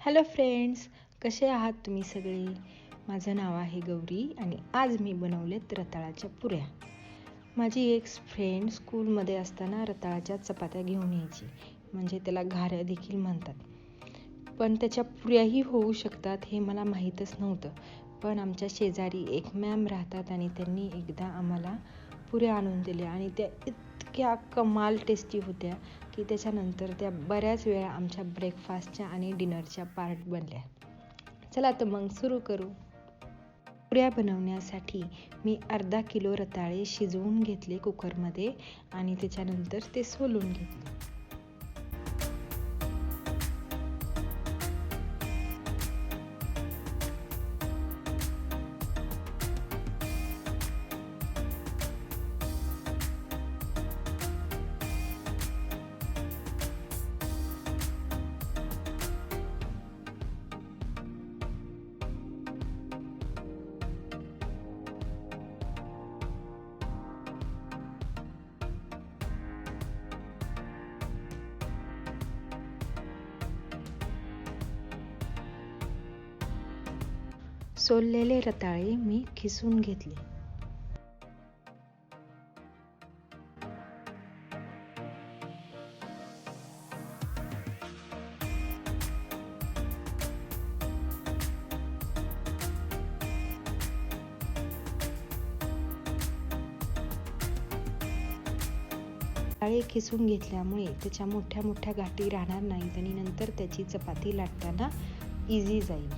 Hello friends, कसे आहात तुम्ही सगळे? माझं नाव आहे गौरी आणि आज मी बनवलेत रताळाच्या पुऱ्या. माझी एक फ्रेंड स्कूलमध्ये असताना रताळाच्या चपात्या घेऊन यायची, म्हणजे त्याला घाऱ्या देखील म्हणतात. पण त्याच्या पुऱ्याही होऊ शकतात हे मला माहीतच नव्हतं. पण आमच्या शेजारी एक मॅम राहतात आणि त्यांनी एकदा आम्हाला पुऱ्या आणून दिल्या आणि त्या इतक्या कमाल टेस्टी होत्या की त्याच्यानंतर त्या बऱ्याच वेळा आमच्या ब्रेकफास्टच्या आणि डिनरच्या पार्ट बनल्या. चला तर मग सुरू करू. पुऱ्या बनवण्यासाठी मी अर्धा किलो रताळे शिजवून घेतले कुकरमध्ये आणि त्याच्यानंतर ते सोलून घेतले. सोललेले रताळे मी खिसून घेतले. रताळे खिसून घेतल्यामुळे त्याच्या मोठ्या मोठ्या गाठी राहणार नाहीत आणि नंतर त्याची चपाती लाटताना इझी जाईल.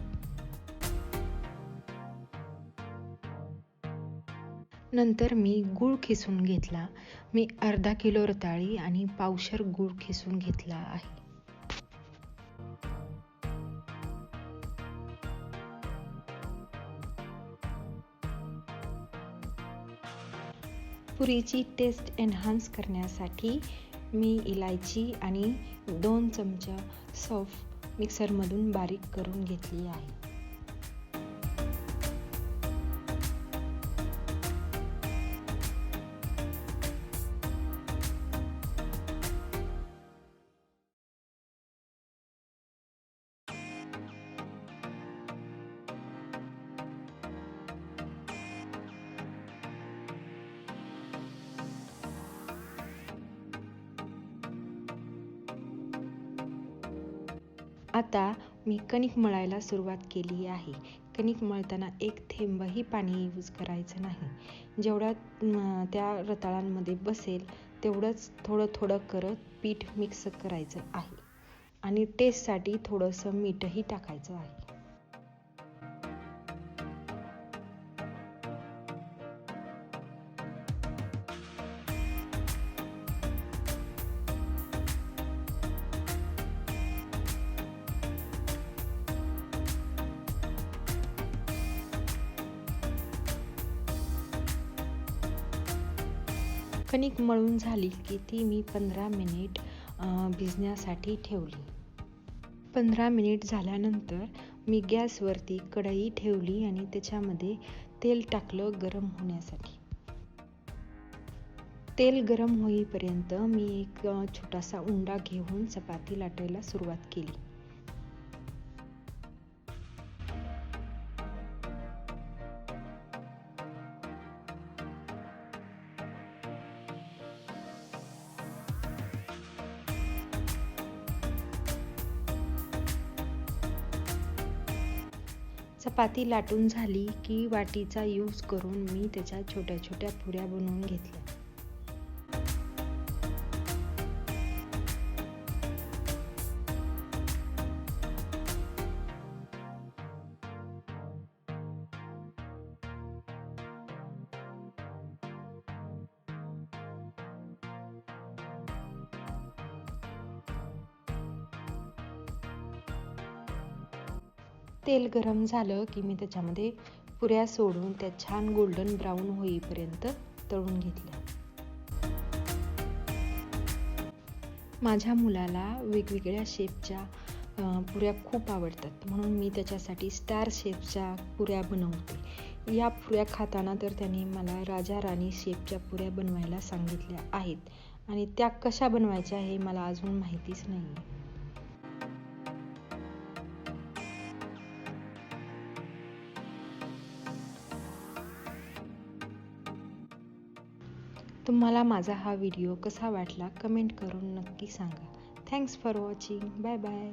नंतर मी गूळ खिसून घेतला. मी अर्धा किलो रताळी आणि पावशर गूळ खिसून घेतला आहे. पुरीची टेस्ट एन्हान्स करण्यासाठी मी इलायची आणि 2 चमचा सौंफ मिक्सरमधून बारीक करून घेतली आहे. आता मी कणिक मळायला सुरुवात केली आहे. कणिक मळताना एक थेंबही पाणी यूज करायचं नाही. जेवढा त्या रताळांमध्ये बसेल तेवढंच थोडं थोडं करत पीठ मिक्स करायचं आहे आणि टेस्टसाठी थोडंसं मीठही टाकायचं आहे. कणिक मळून झाली की ती मी 15 मिनिट भिजण्यासाठी ठेवली. 15 मिनिट झाल्यानंतर मी गॅसवरती कढई ठेवली आणि त्याच्यामध्ये तेल टाकलं गरम होण्यासाठी. तेल गरम होईपर्यंत मी एक छोटासा उंडा घेऊन चपाती लाटायला सुरुवात केली. चपाती लाटून झाली की वाटीचा यूज करून मी त्याच्या छोट्या छोट्या पुऱ्या बनवून घेतल्या. तेल गरम झालं की मी त्याच्यामध्ये पुऱ्या सोडून त्या छान गोल्डन ब्राऊन होईपर्यंत तळून घेतल्या. माझ्या मुलाला वेगवेगळ्या शेपच्या पुऱ्या खूप आवडतात, म्हणून मी त्याच्यासाठी स्टार शेपच्या पुऱ्या बनवते. या पुऱ्या खाताना तर त्यांनी मला राजा राणी शेपच्या पुऱ्या बनवायला सांगितल्या आहेत आणि त्या कशा बनवायच्या हे मला अजून माहितीच नाही. तुम्हाला माझा हा व्हिडिओ कसा वाटला कमेंट करून नक्की सांगा. Thanks for watching. Bye bye.